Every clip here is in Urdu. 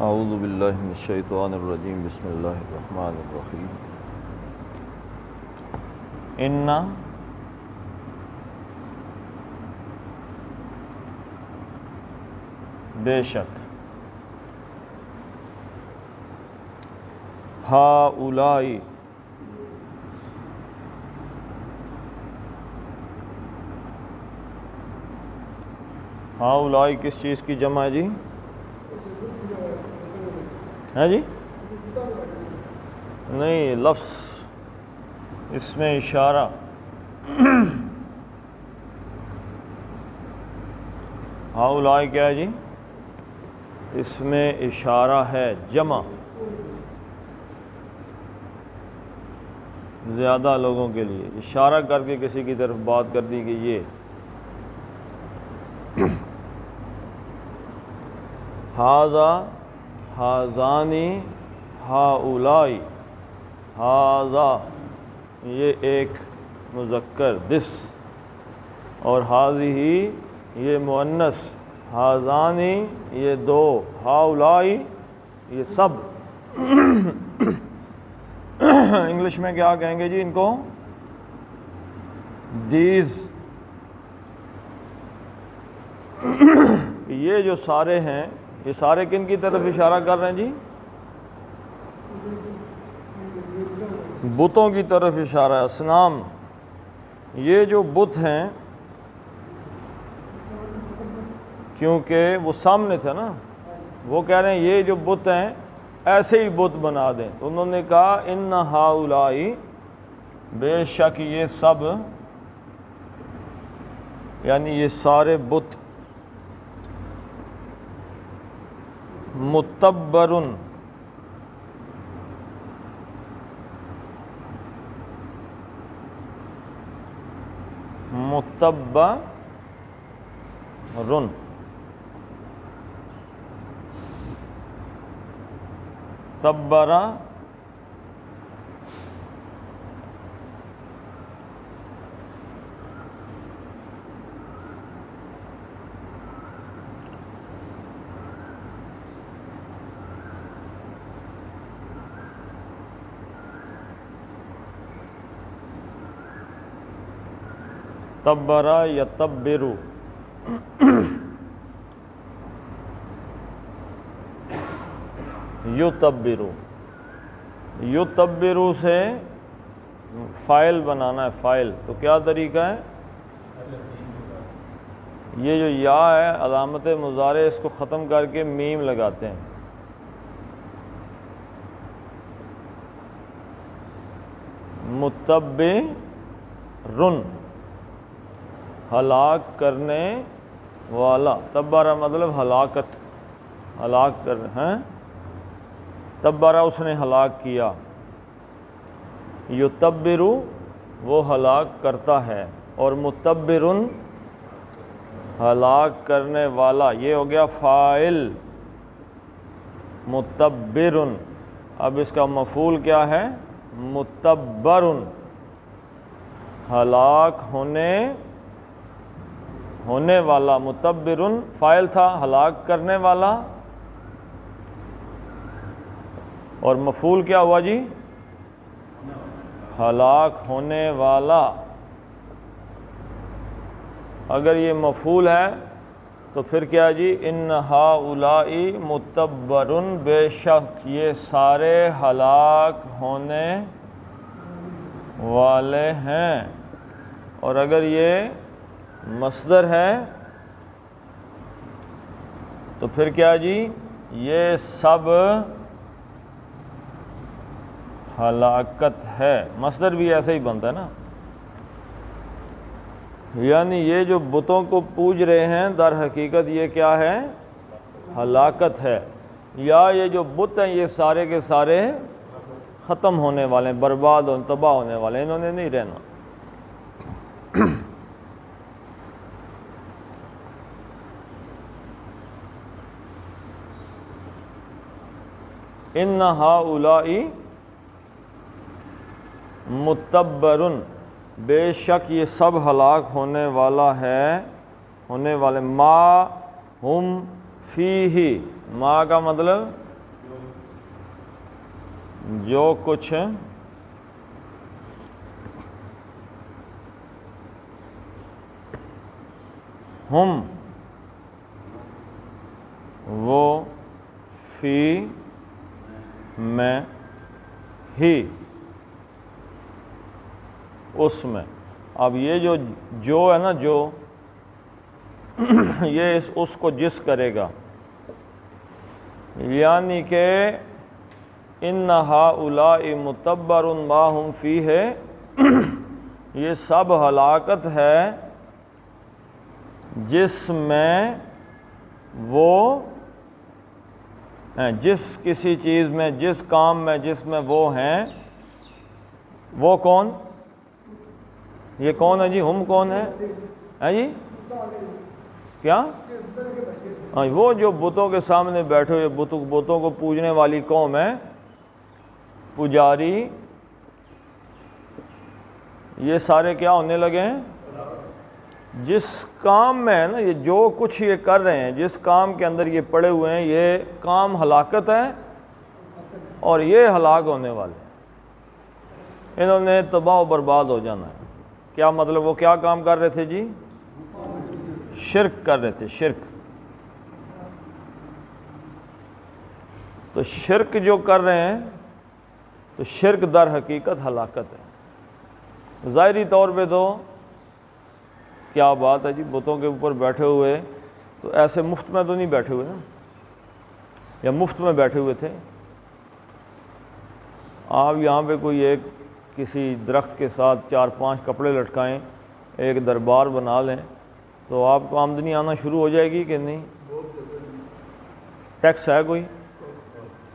اعوذ باللہ من الشیطان الرجیم بسم اللہ الرحمن الرحیم انا بے شک ہؤلائی ہؤلائی کس چیز کی جمع ہے جی؟ ہے جی؟ نہیں، لفظ اس میں اشارہ ہؤلائی کیا ہے جی؟ اس میں اشارہ ہے جمع، زیادہ لوگوں کے لیے اشارہ کر کے کسی کی طرف بات کر دی کہ یہ ہذا ہذانی ہؤلائی، ہذا یہ ایک مذکر دس، اور ہذہ یہ مؤنث، ہذانی یہ دو، ہؤلائی یہ سب۔ انگلش میں کیا کہیں گے جی ان کو؟ دیز۔ یہ جو سارے ہیں، یہ سارے کن کی طرف اشارہ کر رہے ہیں جی؟ بتوں کی طرف اشارہ ہے، اصنام۔ یہ جو بت ہیں، کیونکہ وہ سامنے تھے نا، وہ کہہ رہے ہیں یہ جو بت ہیں ایسے ہی بت بنا دیں، تو انہوں نے کہا ان ہؤلائی، بے شک یہ سب، یعنی یہ سارے بت، متبرن، متبرن، تبرا تبرا یتبرو، یتبرو، یتبرو سے فاعل بنانا ہے، فاعل۔ تو کیا طریقہ ہے؟ یہ جو یا ہے علامت مضارع، اس کو ختم کر کے میم لگاتے ہیں، متبرن، ہلاک کرنے والا، تبارہ مطلب ہلاکت، ہلاک کر ہیں، تبارہ اس نے ہلاک کیا، یتبرو وہ ہلاک کرتا ہے، اور متبرن ہلاک کرنے والا، یہ ہو گیا فاعل، متبرن۔ اب اس کا مفعول کیا ہے؟ متبرن، ہلاک ہونے والا، متبرن فاعل تھا، ہلاک کرنے والا، اور مفعول کیا ہوا جی؟ ہلاک ہونے والا۔ اگر یہ مفعول ہے تو پھر کیا جی؟ ان ہؤلائی متبرن، بے شک یہ سارے ہلاک ہونے والے ہیں۔ اور اگر یہ مصدر ہے تو پھر کیا جی؟ یہ سب ہلاکت ہے۔ مصدر بھی ایسے ہی بنتا ہے نا، یعنی یہ جو بتوں کو پوج رہے ہیں در حقیقت یہ کیا ہے؟ ہلاکت ہے، یا یہ جو بت ہیں یہ سارے کے سارے ختم ہونے والے ہیں، برباد اور تباہ ہونے والے ہیں، انہوں نے نہیں رہنا۔ ان ہؤلائی متبرن، بے شک یہ سب ہلاک ہونے والا ہے، ہونے والے، ما ہم فیہ، ما کا مطلب جو کچھ ہم وہ فی میں ہی اس میں. اب یہ جو ہے نا جو یہ اس کو جس کرے گا، یعنی کہ ان ہؤلاء متبر ما ہم فیہ، یہ سب ہلاکت ہے جس میں وہ ہیں، جس کسی چیز میں، جس کام میں جس میں وہ ہیں. وہ کون؟ یہ کون ہے جی؟ ہم کون ہے جی؟ کیا؟ وہ جو بتوں کے سامنے بیٹھے ہوئے بتوں کو پوجنے والی قوم ہے، پجاری، یہ سارے کیا ہونے لگے ہیں؟ جس کام میں ہے نا، یہ جو کچھ یہ کر رہے ہیں، جس کام کے اندر یہ پڑے ہوئے ہیں، یہ کام ہلاکت ہے اور یہ ہلاک ہونے والے ہیں. انہوں نے تباہ و برباد ہو جانا ہے. کیا مطلب؟ وہ کیا کام کر رہے تھے جی؟ شرک کر رہے تھے، شرک. تو شرک جو کر رہے ہیں، تو شرک در حقیقت ہلاکت ہے. ظاہری طور پہ تو کیا بات ہے جی، بتوں کے اوپر بیٹھے ہوئے تو ایسے مفت میں تو نہیں بیٹھے ہوئے نا، یا مفت میں بیٹھے ہوئے تھے. آپ یہاں پہ کوئی ایک کسی درخت کے ساتھ 4-5 کپڑے لٹکائیں، ایک دربار بنا لیں، تو آپ کو آمدنی آنا شروع ہو جائے گی کہ نہیں؟ ٹیکس ہے کوئی؟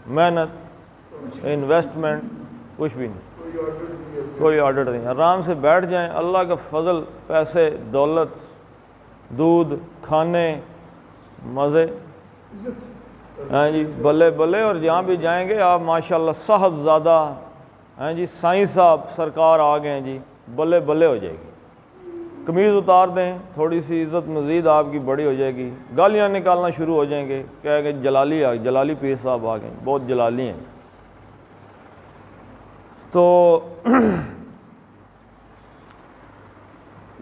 محنت، انویسٹمنٹ، کچھ بھی نہیں، کوئی آڈٹ نہیں. آرام سے بیٹھ جائیں، اللہ کا فضل، پیسے، دولت، دودھ، کھانے، مزے، ہاں جی، بلے بلے. اور جہاں بھی جائیں گے آپ ماشاءاللہ صاحب زادہ، ہاں جی، سائیں صاحب سرکار آ گئے ہیں جی، بلے بلے ہو جائے گی. قمیض اتار دیں، تھوڑی سی عزت مزید آپ کی بڑی ہو جائے گی، گالیاں نکالنا شروع ہو جائیں گے، کہہ کہ جلالی پیر صاحب آ گئے، بہت جلالی ہیں. تو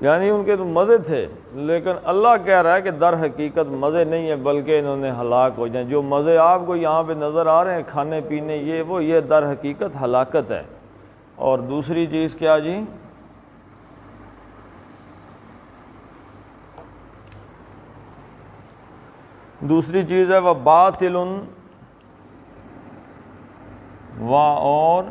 یعنی ان کے تو مزے تھے، لیکن اللہ کہہ رہا ہے کہ در حقیقت مزے نہیں ہیں، بلکہ انہوں نے ہلاک ہو جائیں. جو مزے آپ کو یہاں پہ نظر آ رہے ہیں، کھانے پینے، یہ در حقیقت ہلاکت ہے. اور دوسری چیز کیا جی؟ دوسری چیز ہے وہ باطل، اور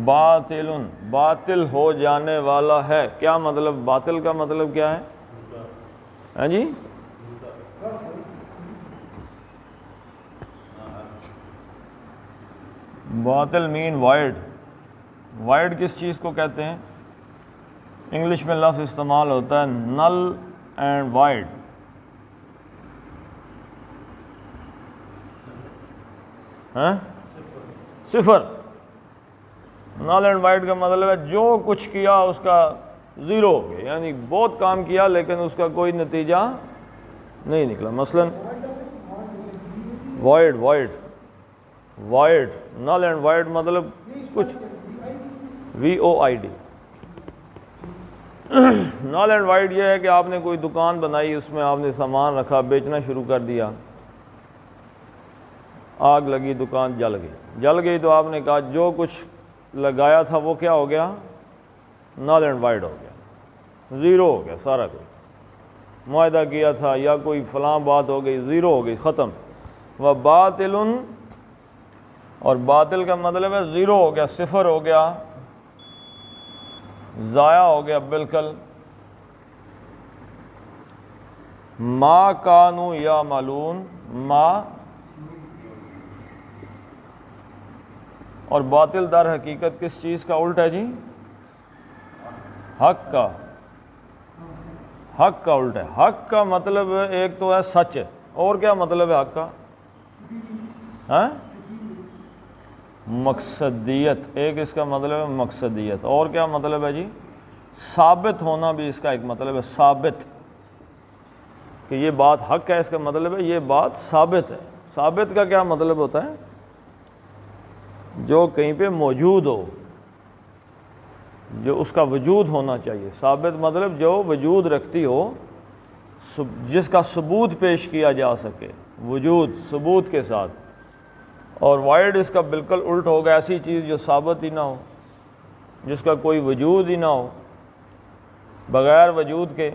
باطل، باطل ہو جانے والا ہے. کیا مطلب؟ باطل کا مطلب کیا ہے؟ ہاں جی، باطل مین وائڈ. وائڈ کس چیز کو کہتے ہیں؟ انگلش میں لفظ استعمال ہوتا ہے نل اینڈ وائڈ. صفر. نل اینڈ وائڈ کا مطلب ہے جو کچھ کیا اس کا زیرو ہو گیا، یعنی بہت کام کیا لیکن اس کا کوئی نتیجہ نہیں نکلا. مثلا وائڈ نل اینڈ وائڈ مطلب کچھ VOID. نل اینڈ وائڈ یہ ہے کہ آپ نے کوئی دکان بنائی، اس میں آپ نے سامان رکھا، بیچنا شروع کر دیا، آگ لگی، دکان جل گئی تو آپ نے کہا جو کچھ لگایا تھا وہ کیا ہو گیا؟ نل اینڈ وائڈ ہو گیا، زیرو ہو گیا سارا کچھ. معاہدہ کیا تھا یا کوئی فلاں بات ہو گئی، زیرو ہو گئی، ختم. وہ باطل، اور باطل کا مطلب ہے زیرو ہو گیا، صفر ہو گیا، ضائع ہو گیا بالکل. ما کانوا یعملون، ما، اور باطل در حقیقت کس چیز کا الٹ ہے جی؟ حق کا. حق کا الٹ ہے. حق کا مطلب ایک تو ہے سچ، اور کیا مطلب ہے حق کا؟ ہاں، مقصدیت. ایک اس کا مطلب ہے مقصدیت، اور کیا مطلب ہے جی؟ ثابت ہونا بھی اس کا ایک مطلب ہے، ثابت. کہ یہ بات حق ہے، اس کا مطلب ہے یہ بات ثابت ہے۔ ثابت کا کیا مطلب ہوتا ہے؟ جو کہیں پہ موجود ہو، جو اس کا وجود ہونا چاہیے۔ ثابت مطلب جو وجود رکھتی ہو، جس کا ثبوت پیش کیا جا سکے، وجود ثبوت کے ساتھ۔ اور وائڈ اس کا بالکل الٹ ہوگا، ایسی چیز جو ثابت ہی نہ ہو، جس کا کوئی وجود ہی نہ ہو، بغیر وجود کے،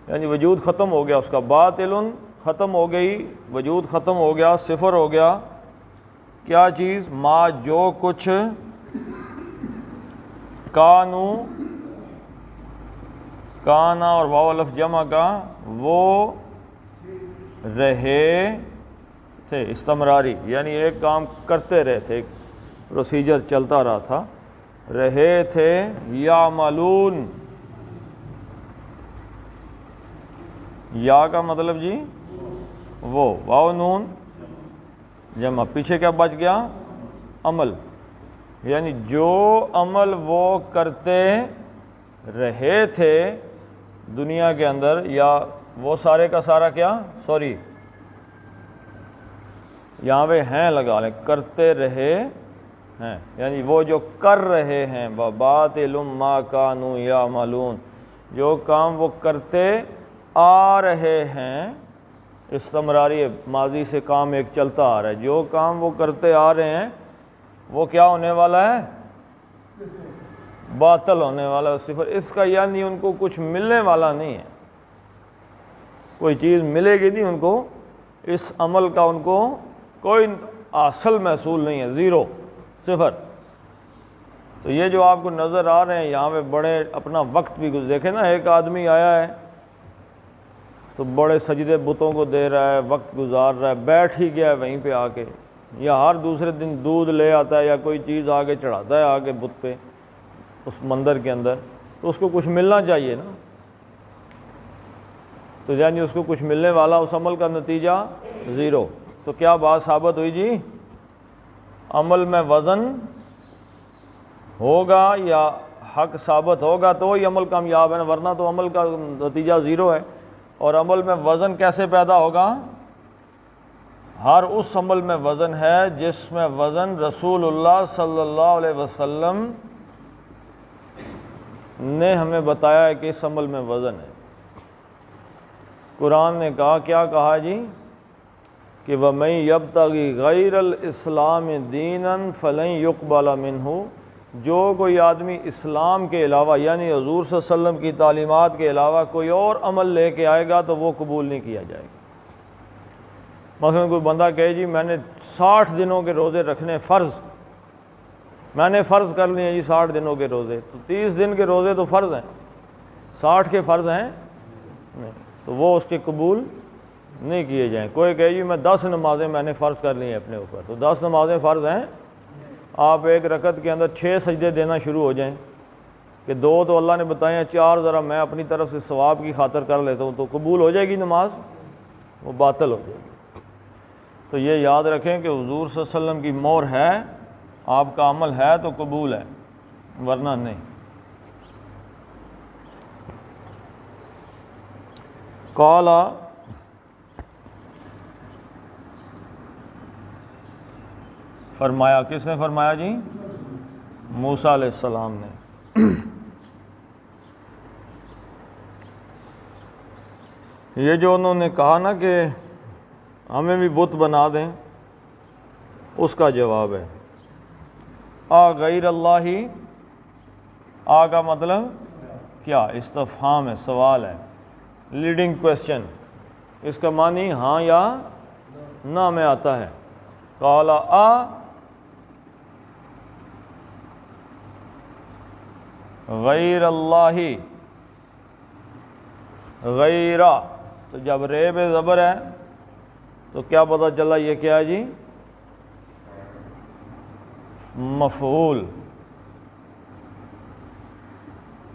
یعنی وجود ختم ہو گیا اس کا، باطل ختم ہو گئی، وجود ختم ہو گیا، صفر ہو گیا۔ کیا چیز؟ ما جو کچھ کانو، کانا اور واو الف جمع کا، وہ رہے تھے، استمراری، یعنی ایک کام کرتے رہے تھے، ایک پروسیجر چلتا رہا تھا، رہے تھے یعملون۔ یا کا مطلب جی وہ، واو نون جمع، پیچھے کیا بچ گیا؟ عمل، یعنی جو عمل وہ کرتے رہے تھے دنیا کے اندر، یا وہ سارے کا سارا کیا، سوری یہاں پہ ہیں لگا لیں، کرتے رہے ہیں، یعنی وہ جو کر رہے ہیں، وَبَاطِلٌ مَا كَانُوا يَعْمَلُونَ، جو کام وہ کرتے آ رہے ہیں، استمراری ماضی سے کام ایک چلتا آ رہا ہے، جو کام وہ کرتے آ رہے ہیں وہ کیا ہونے والا ہے؟ باطل ہونے والا ہے، صفر۔ اس کا یعنی ان کو کچھ ملنے والا نہیں ہے، کوئی چیز ملے گی نہیں ان کو، اس عمل کا ان کو کوئی اصل محصول نہیں ہے، زیرو، صفر۔ تو یہ جو آپ کو نظر آ رہے ہیں یہاں پہ بڑے اپنا وقت بھی دیکھیں نا، ایک آدمی آیا ہے تو بڑے سجدے بتوں کو دے رہا ہے، وقت گزار رہا ہے، بیٹھ ہی گیا ہے وہیں پہ آ کے، یا ہر دوسرے دن دودھ لے آتا ہے یا کوئی چیز آ کے چڑھاتا ہے آ کے بت پہ، اس مندر کے اندر، تو اس کو کچھ ملنا چاہیے نا، تو یعنی اس کو کچھ ملنے والا، اس عمل کا نتیجہ زیرو۔ تو کیا بات ثابت ہوئی جی؟ عمل میں وزن ہوگا یا حق ثابت ہوگا تو وہی عمل کامیاب ہے نا، ورنہ تو عمل کا نتیجہ زیرو ہے۔ اور عمل میں وزن کیسے پیدا ہوگا؟ ہر اس عمل میں وزن ہے جس میں وزن رسول اللہ صلی اللہ علیہ وسلم نے ہمیں بتایا ہے کہ اس عمل میں وزن ہے۔ قرآن نے کہا، کیا کہا جی؟ کہ وَمَن يَبْتَغِ غَيْرَ الْإِسْلَامِ دِينًا فَلَن يُقْبَلَ مِنْهُ، جو کوئی آدمی اسلام کے علاوہ یعنی حضور صلی اللہ علیہ وسلم کی تعلیمات کے علاوہ کوئی اور عمل لے کے آئے گا تو وہ قبول نہیں کیا جائے گا۔ مثلا کوئی بندہ کہے جی میں نے 60 دنوں کے روزے رکھنے فرض، میں نے فرض کر لیے جی 60 دنوں کے روزے، تو 30 دن کے روزے تو فرض ہیں، 60 کے فرض ہیں نہیں، تو وہ اس کے قبول نہیں کیے جائیں۔ کوئی کہے جی میں 10 نمازیں میں نے فرض کر لی ہیں اپنے اوپر، تو 10 نمازیں فرض ہیں، آپ ایک رکعت کے اندر 6 سجدے دینا شروع ہو جائیں کہ 2 تو اللہ نے بتائے ہیں، 4 ذرا میں اپنی طرف سے ثواب کی خاطر کر لیتا ہوں، تو قبول ہو جائے گی نماز؟ وہ باطل ہو جائے گی۔ تو یہ یاد رکھیں کہ حضور صلی اللہ علیہ وسلم کی مہر ہے، آپ کا عمل ہے تو قبول ہے، ورنہ نہیں۔ قال، فرمایا، کس نے فرمایا جی؟ موسیٰ علیہ السلام نے۔ یہ جو انہوں نے کہا نا کہ ہمیں بھی بت بنا دیں، اس کا جواب ہے آ غیر اللہ، آ کا مطلب کیا؟ استفہام ہے، سوال ہے، لیڈنگ کویسچن، اس کا معنی ہاں یا نہ میں آتا ہے۔ قال آ، غیر اللہ، غیرہ، تو جب رے بے زبر ہے تو کیا پتہ چلا یہ کیا ہے جی؟ مفعول،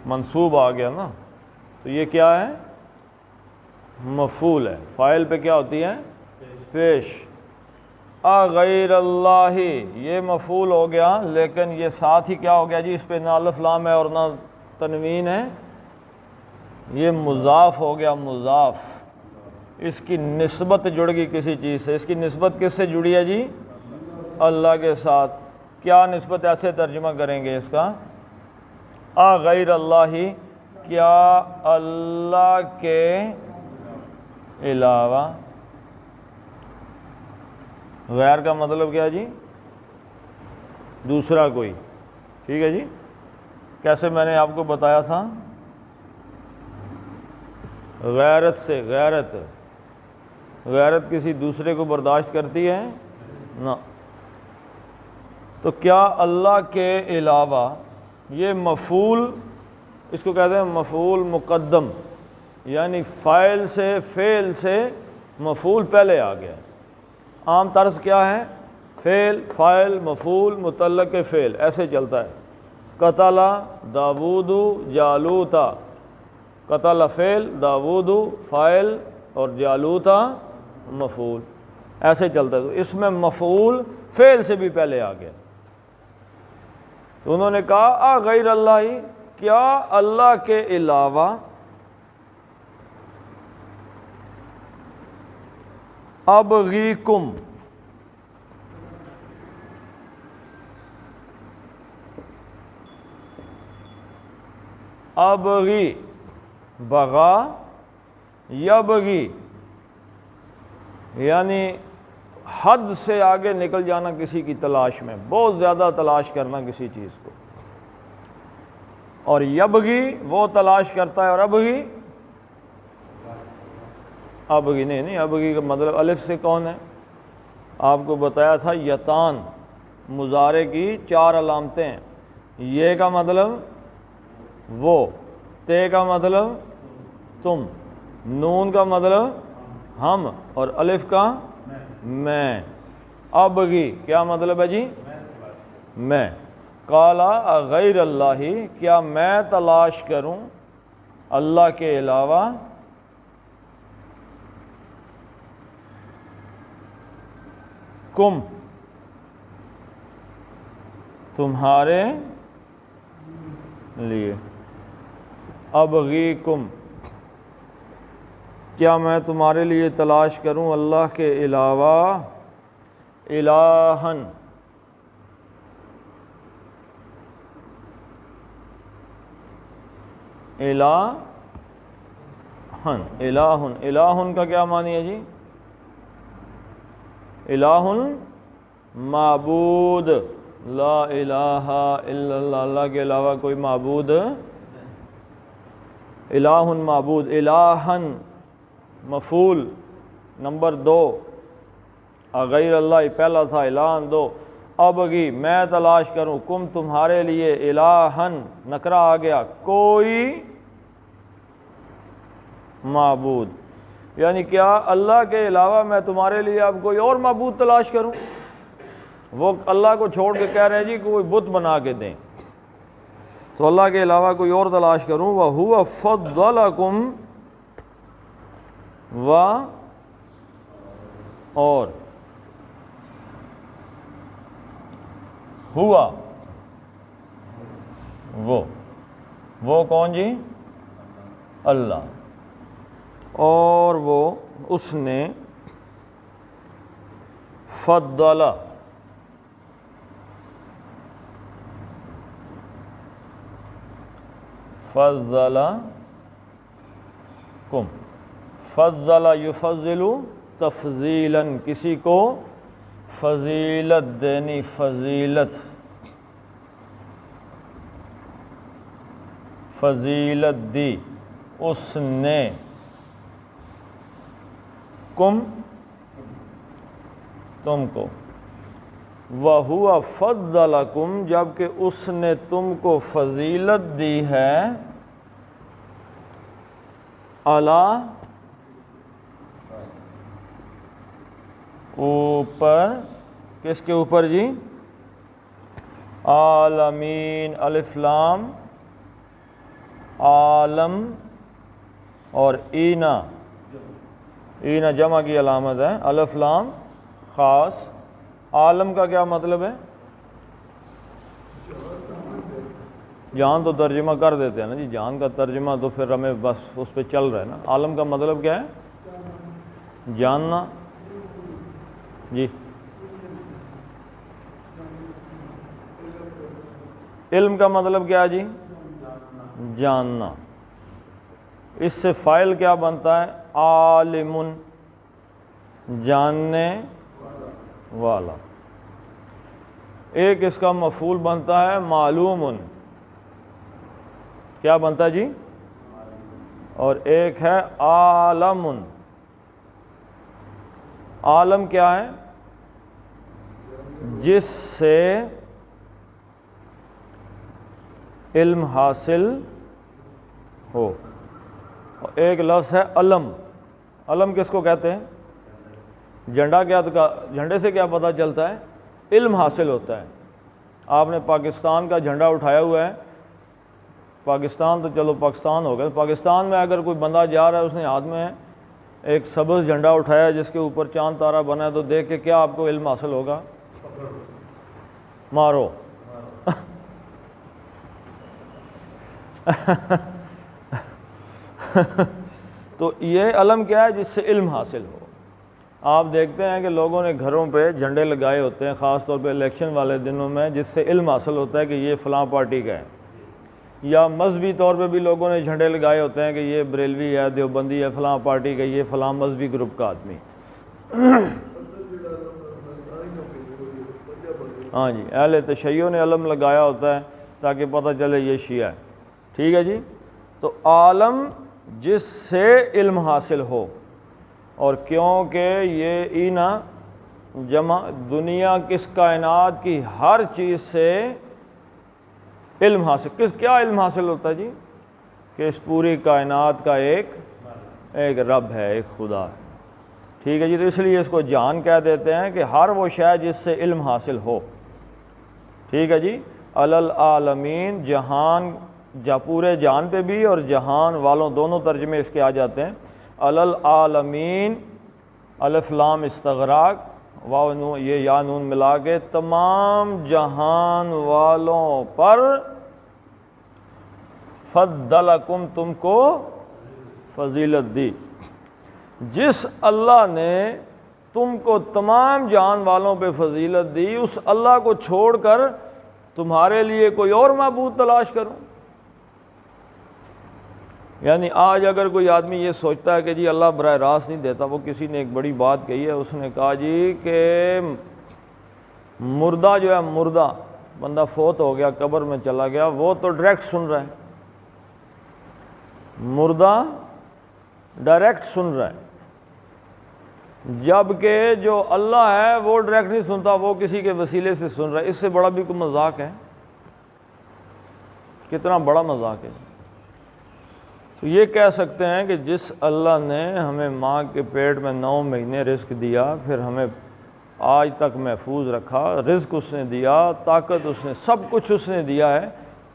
منصوب آ گیا نا، تو یہ کیا ہے؟ مفعول ہے، فاعل پہ کیا ہوتی ہے؟ پیش۔ غیر اللہ، یہ مفعول ہو گیا، لیکن یہ ساتھ ہی کیا ہو گیا جی؟ اس پہ نہ الف لام ہے اور نہ تنوین ہے، یہ مضاف ہو گیا، مضاف۔ اس کی نسبت جڑ گئی کسی چیز سے. اس کی نسبت کس سے جڑی ہے جی؟ اللہ کے ساتھ. کیا نسبت ایسے ترجمہ کریں گے اس کا؟ غیر اللہ، کیا اللہ کے علاوہ. غیر کا مطلب کیا جی؟ دوسرا کوئی. ٹھیک ہے جی. کیسے میں نے آپ کو بتایا تھا؟ غیرت سے. غیرت کسی دوسرے کو برداشت کرتی ہے نہ. تو کیا اللہ کے علاوہ، یہ مفعول، اس کو کہتے ہیں مفعول مقدم، یعنی فاعل سے، فعل سے مفعول پہلے آ گیا. عام طرز کیا ہے؟ فعل، فاعل، مفعول، متعلق فعل، ایسے چلتا ہے. قتل داود جالوتا. قتل فعل، داود فاعل اور جالوتا مفعول، ایسے چلتا ہے. تو اس میں مفعول فعل سے بھی پہلے آ گیا. تو انہوں نے کہا غیر اللہ، کیا اللہ کے علاوہ ابغیکم، ابغی، بغا یبغی، یعنی حد سے آگے نکل جانا کسی کی تلاش میں، بہت زیادہ تلاش کرنا کسی چیز کو. اور یبغی وہ تلاش کرتا ہے، اور ابغی نہیں، ابغی کا مطلب الف سے کون ہے؟ آپ کو بتایا تھا یتان مضارع کی 4 علامتیں ہیں. یہ کا مطلب وہ، تے کا مطلب تم، نون کا مطلب ہم، اور الف کا میں. ابغی کیا مطلب ہے جی؟ میں. قالا غیر اللہ، کیا میں تلاش کروں اللہ کے علاوہ کم، تمہارے لیے. ابغیکم، کیا میں تمہارے لیے تلاش کروں اللہ کے علاوہ الہن، الہن کا کیا معنی ہے جی؟ الہن معبود، لا الہ الا اللہ، اللہ کے علاوہ کوئی معبود. الہن معبود. الہن مفعول نمبر 2، غیر اللہ پہلا تھا، الہن 2. ابغی میں تلاش کروں، کم تمہارے لیے، الہن نکرہ آ گیا، کوئی معبود. یعنی کیا اللہ کے علاوہ میں تمہارے لیے اب کوئی اور معبود تلاش کروں؟ وہ اللہ کو چھوڑ کے کہہ رہے ہیں جی کوئی بت بنا کے دیں. تو اللہ کے علاوہ کوئی اور تلاش کروں. وَهُوَ فَضَّلَكُمْ، اور ہوا وہ کون جی؟ اللہ. اور وہ اس نے فضل کم، فضل یفضل تفضیلاً، کسی کو فضیلت دینی، فضیلت دی اس نے، کم تم کو. وَهُوَ فَضَّلَكُمْ، جبکہ اس نے تم کو فضیلت دی ہے، علی، اوپر، کس کے اوپر جی؟ عالمین. الف لام عالم اور اینا جمع کی علامت ہے، الف لام خاص. عالم کا کیا مطلب ہے؟ جہان تو ترجمہ کر دیتے ہیں نا جی، جہان کا ترجمہ تو پھر ہمیں بس اس پہ چل رہا ہے نا. عالم کا مطلب کیا ہے؟ جاننا. جی علم کا مطلب کیا جی؟ جاننا. اس سے فاعل کیا بنتا ہے؟ عالم، جاننے والا. ایک اس کا مفعول بنتا ہے معلوم، کیا بنتا ہے جی؟ اور ایک ہے عالم. عالم کیا ہے؟ جس سے علم حاصل ہو. اور ایک لفظ ہے علم. علم کس کو کہتے ہیں؟ جھنڈا. جھنڈے سے کیا پتہ چلتا ہے؟ علم حاصل ہوتا ہے. آپ نے پاکستان کا جھنڈا اٹھایا ہوا ہے، پاکستان تو چلو پاکستان ہو گیا، پاکستان میں اگر کوئی بندہ جا رہا ہے، اس نے ہاتھ میں ایک سبز جھنڈا اٹھایا جس کے اوپر چاند تارہ بنا ہے، تو دیکھ کے کیا آپ کو علم حاصل ہوگا؟ مارو. تو یہ علم کیا ہے؟ جس سے علم حاصل ہو. آپ دیکھتے ہیں کہ لوگوں نے گھروں پہ جھنڈے لگائے ہوتے ہیں، خاص طور پہ الیکشن والے دنوں میں، جس سے علم حاصل ہوتا ہے کہ یہ فلاں پارٹی کا ہے. یا مذہبی طور پہ بھی لوگوں نے جھنڈے لگائے ہوتے ہیں کہ یہ بریلوی ہے، دیوبندی ہے، فلاں پارٹی کا، یہ فلاں مذہبی گروپ کا آدمی. ہاں جی، اہل تشیع نے علم لگایا ہوتا ہے تاکہ پتہ چلے یہ شیعہ ہے. ٹھیک ہے جی. تو عالم جس سے علم حاصل ہو. اور کیونکہ یہ اینا جمع دنیا کس کائنات کی ہر چیز سے علم حاصل. کیا علم حاصل ہوتا ہے جی؟ کہ اس پوری کائنات کا ایک رب ہے، ایک خدا ہے. ٹھیک ہے جی. تو اس لیے اس کو جان کہہ دیتے ہیں کہ ہر وہ شے جس سے علم حاصل ہو. ٹھیک ہے جی. العالمین، جہان، پورے جہان پہ بھی اور جہان والوں دونوں ترجمے اس کے آ جاتے ہیں. العالمین، الف لام استغراق، واو نون، یہ یا نون ملا کے تمام جہان والوں پر. فضلکم، تم کو فضیلت دی. جس اللہ نے تم کو تمام جہان والوں پہ فضیلت دی، اس اللہ کو چھوڑ کر تمہارے لیے کوئی اور معبود تلاش کروں. یعنی آج اگر کوئی آدمی یہ سوچتا ہے کہ جی اللہ براہ راست نہیں دیتا، وہ کسی نے ایک بڑی بات کہی ہے، اس نے کہا جی کہ مردہ جو ہے، مردہ بندہ فوت ہو گیا، قبر میں چلا گیا، وہ تو ڈائریکٹ سن رہا ہے. مردہ ڈائریکٹ سن رہا ہے، جبکہ جو اللہ ہے وہ ڈائریکٹ نہیں سنتا، وہ کسی کے وسیلے سے سن رہا ہے. اس سے بڑا بھی کوئی مذاق ہے؟ کتنا بڑا مذاق ہے. تو یہ کہہ سکتے ہیں کہ جس اللہ نے ہمیں ماں کے پیٹ میں 9 مہینے رزق دیا، پھر ہمیں آج تک محفوظ رکھا، رزق اس نے دیا، طاقت اس نے، سب کچھ اس نے دیا ہے،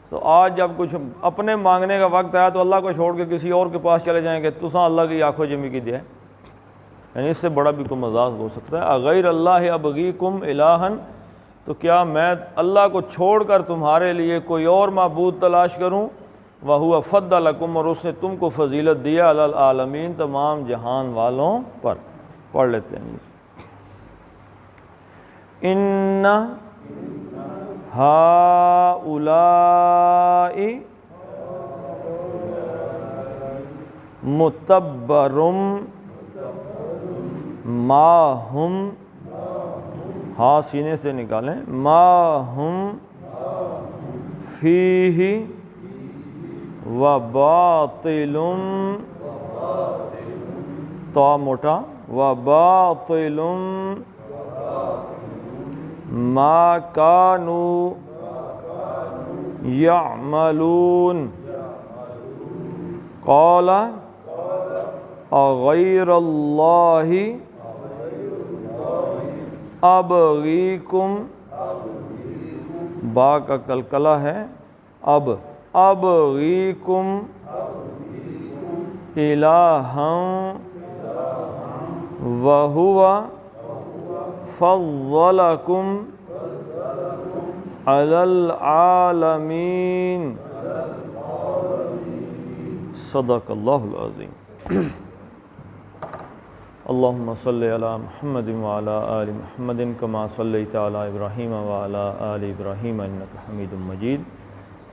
تو آج جب کچھ اپنے مانگنے کا وقت آیا تو اللہ کو چھوڑ کے کسی اور کے پاس چلے جائیں کہ تساں اللہ کی آنکھوں جمی کی دے. یعنی اس سے بڑا بھی کوئی مذاق ہو سکتا ہے؟ اغیر اللہ ابغیکم الہا، تو کیا میں اللہ کو چھوڑ کر تمہارے لیے کوئی اور معبود تلاش کروں؟ وَهُوَ فَضَّلَكُمْ، اور اس نے تم کو فضیلت دیا، علی العالمین، تمام جہان والوں پر. پڑھ لیتے ہیں. اِنَّ ہَؤُلَاءِ مُتَبَّرٌ ما ہم، ہاں سینے سے نکالیں، ما ہم فیہ وباطل، تو موٹا، وباطل ما کانوا یعملون. قال اغیر اللہ ابغیکم، با کا کلکلہ ہے، ابغیکم الہا وہو فضلکم علی العالمین. صدق اللہ العظیم. اللہم صلی علی محمد وعلی آل محمد کما صلیت علی ابراہیم وعلی آل ابراہیم انک حمید مجید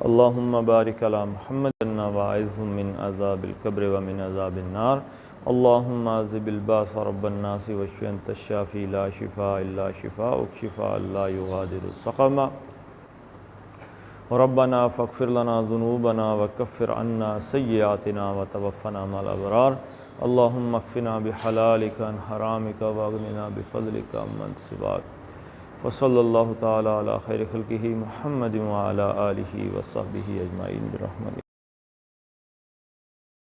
اللہم بارک علی محمد وعذہم من عذاب القبر ومن عذاب النار اللہم عذب الباس رب الناس واشف انت الشافی لا شفاء الا شفاءک شفاء لا یغادر سقما ربنا فاغفر لنا ذنوبنا وکفر عنا سیئاتنا وتوفنا مع الابرار اللہم اکفنا بحلالک عن حرامک واغننا بفضلک عمن سواک وصلی اللہ تعالی علی خیر خلقہ محمد وعلی آلہ وصحبہ اجمعین برحمتک